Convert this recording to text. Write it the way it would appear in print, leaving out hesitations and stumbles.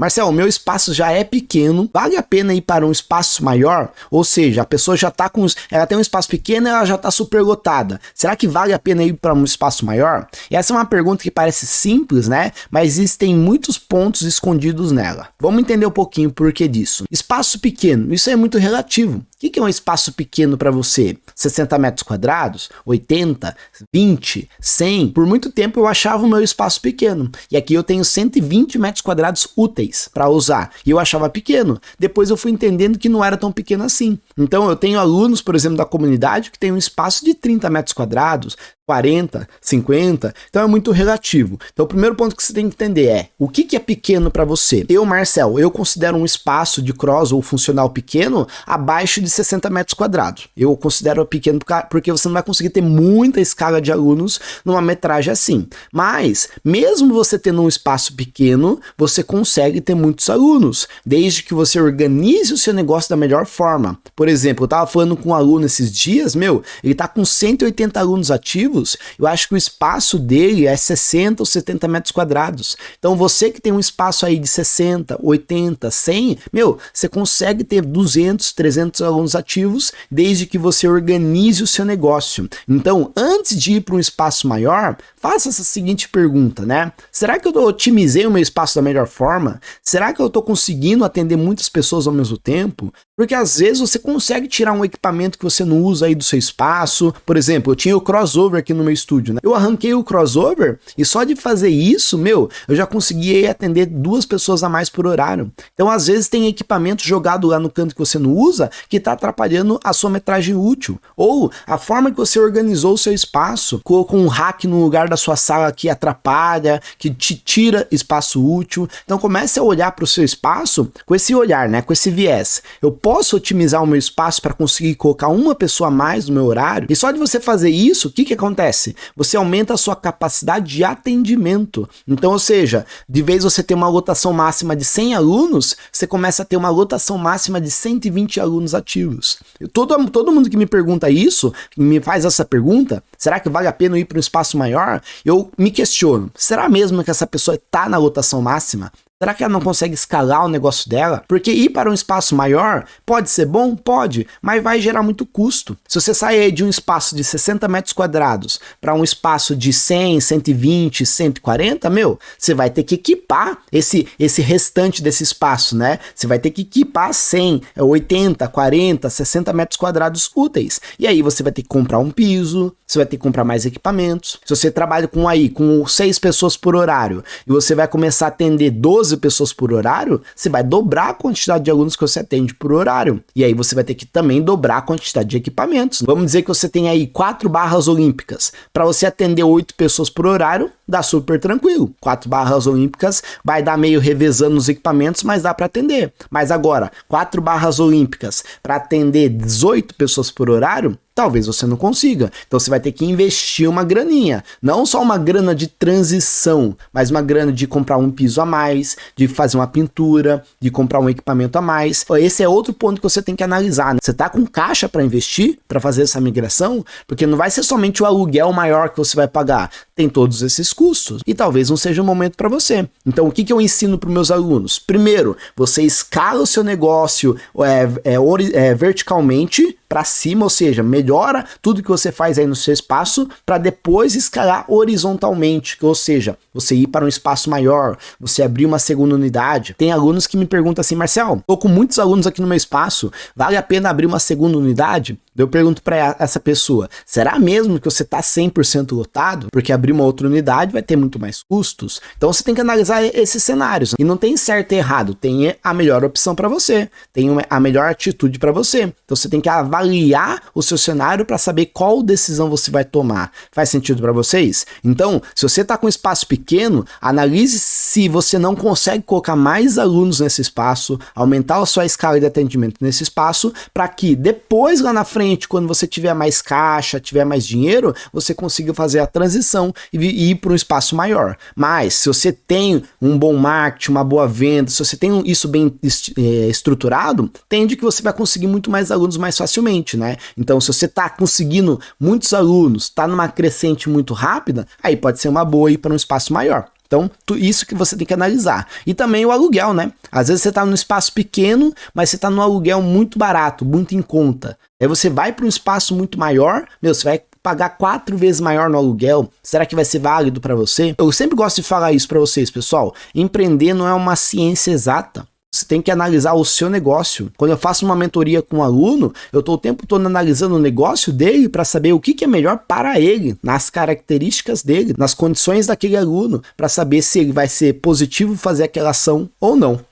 Marcelo, o meu espaço já é pequeno, vale a pena ir para um espaço maior? Ou seja, a pessoa já tá ela tem um espaço pequeno e ela já tá superlotada. Será que vale a pena ir para um espaço maior? E essa é uma pergunta que parece simples, né? Mas existem muitos pontos escondidos nela. Vamos entender um pouquinho por que disso. Espaço pequeno, isso é muito relativo. O que é um espaço pequeno para você? 60 metros quadrados? 80? 20? 100? Por muito tempo eu achava o meu espaço pequeno. E aqui eu tenho 120 metros quadrados úteis para usar. E eu achava pequeno. Depois eu fui entendendo que não era tão pequeno assim. Então eu tenho alunos, por exemplo, da comunidade que tem um espaço de 30 metros quadrados, 40, 50, então é muito relativo. Então o primeiro ponto que você tem que entender é, o que é pequeno para você? Eu, Marcel, eu considero um espaço de cross ou funcional pequeno abaixo de 60 metros quadrados. Eu considero pequeno porque você não vai conseguir ter muita escala de alunos numa metragem assim. Mas, mesmo você tendo um espaço pequeno, você consegue ter muitos alunos, desde que você organize o seu negócio da melhor forma. Por exemplo, eu estava falando com um aluno esses dias, ele está com 180 alunos ativos. Eu acho que o espaço dele é 60 ou 70 metros quadrados. Então você que tem um espaço aí de 60, 80, 100, você consegue ter 200, 300 alunos ativos desde que você organize o seu negócio. Então, antes de ir para um espaço maior, faça essa seguinte pergunta, né? Será que eu otimizei o meu espaço da melhor forma? Será que eu estou conseguindo atender muitas pessoas ao mesmo tempo? Porque às vezes você consegue tirar um equipamento que você não usa aí do seu espaço. Por exemplo, eu tinha o crossover aqui no meu estúdio, né? Eu arranquei o crossover e só de fazer isso, eu já conseguia atender 2 pessoas a mais por horário. Então, às vezes tem equipamento jogado lá no canto que você não usa que está atrapalhando a sua metragem útil. Ou a forma que você organizou o seu espaço, colocou um rack no lugar da sua sala que atrapalha, que te tira espaço útil. Então, comece a olhar para o seu espaço com esse olhar, né? Com esse viés. Eu posso otimizar o meu espaço para conseguir colocar uma pessoa a mais no meu horário? E só de você fazer isso, o que acontece? Você aumenta a sua capacidade de atendimento. Então, ou seja, de vez você ter uma lotação máxima de 100 alunos, você começa a ter uma lotação máxima de 120 alunos ativos. Todo mundo que me pergunta isso, me faz essa pergunta, será que vale a pena ir para um espaço maior? Eu me questiono, será mesmo que essa pessoa está na lotação máxima? Será que ela não consegue escalar o negócio dela? Porque ir para um espaço maior pode ser bom? Pode, mas vai gerar muito custo. Se você sair de um espaço de 60 metros quadrados para um espaço de 100, 120, 140, você vai ter que equipar esse restante desse espaço, né? Você vai ter que equipar 100, 80, 40, 60 metros quadrados úteis. E aí você vai ter que comprar um piso, você vai ter que comprar mais equipamentos. Se você trabalha com 6 pessoas por horário e você vai começar a atender 12 pessoas por horário, você vai dobrar a quantidade de alunos que você atende por horário. E aí você vai ter que também dobrar a quantidade de equipamentos. Vamos dizer que você tem aí 4 barras olímpicas. Para você atender 8 pessoas por horário, dá super tranquilo. 4 barras olímpicas vai dar meio revezando os equipamentos, mas dá para atender. Mas agora, 4 barras olímpicas para atender 18 pessoas por horário, talvez você não consiga. Então você vai ter que investir uma graninha. Não só uma grana de transição, mas uma grana de comprar um piso a mais, de fazer uma pintura, de comprar um equipamento a mais. Esse é outro ponto que você tem que analisar, né? Você tá com caixa para investir, para fazer essa migração? Porque não vai ser somente o aluguel maior que você vai pagar. Tem todos esses custos. E talvez não seja o momento para você. Então o que eu ensino para os meus alunos? Primeiro, você escala o seu negócio verticalmente para cima, ou seja, melhora tudo que você faz aí no seu espaço para depois escalar horizontalmente, ou seja, você ir para um espaço maior, você abrir uma segunda unidade. Tem alunos que me perguntam assim, Marcel, tô com muitos alunos aqui no meu espaço, vale a pena abrir uma segunda unidade? Eu pergunto para essa pessoa, será mesmo que você está 100% lotado? Porque abrir uma outra unidade vai ter muito mais custos. Então você tem que analisar esses cenários. E não tem certo e errado, tem a melhor opção para você, tem a melhor atitude para você. Então você tem que avaliar o seu cenário para saber qual decisão você vai tomar. Faz sentido para vocês? Então, se você está com espaço pequeno, analise se você não consegue colocar mais alunos nesse espaço, aumentar a sua escala de atendimento nesse espaço, para que depois lá na frente, quando você tiver mais caixa, tiver mais dinheiro, você consiga fazer a transição e ir para um espaço maior. Mas, se você tem um bom marketing, uma boa venda, se você tem isso bem estruturado, tende que você vai conseguir muito mais alunos mais facilmente, né? Então, se você está conseguindo muitos alunos, está numa crescente muito rápida, aí pode ser uma boa ir para um espaço maior. Então, isso que você tem que analisar. E também o aluguel, né? Às vezes você está num espaço pequeno, mas você está num aluguel muito barato, muito em conta. Aí você vai para um espaço muito maior, você vai pagar 4 vezes maior no aluguel. Será que vai ser válido para você? Eu sempre gosto de falar isso para vocês, pessoal. Empreender não é uma ciência exata. Você tem que analisar o seu negócio. Quando eu faço uma mentoria com um aluno, eu estou o tempo todo analisando o negócio dele para saber o que é melhor para ele, nas características dele, nas condições daquele aluno, para saber se ele vai ser positivo fazer aquela ação ou não.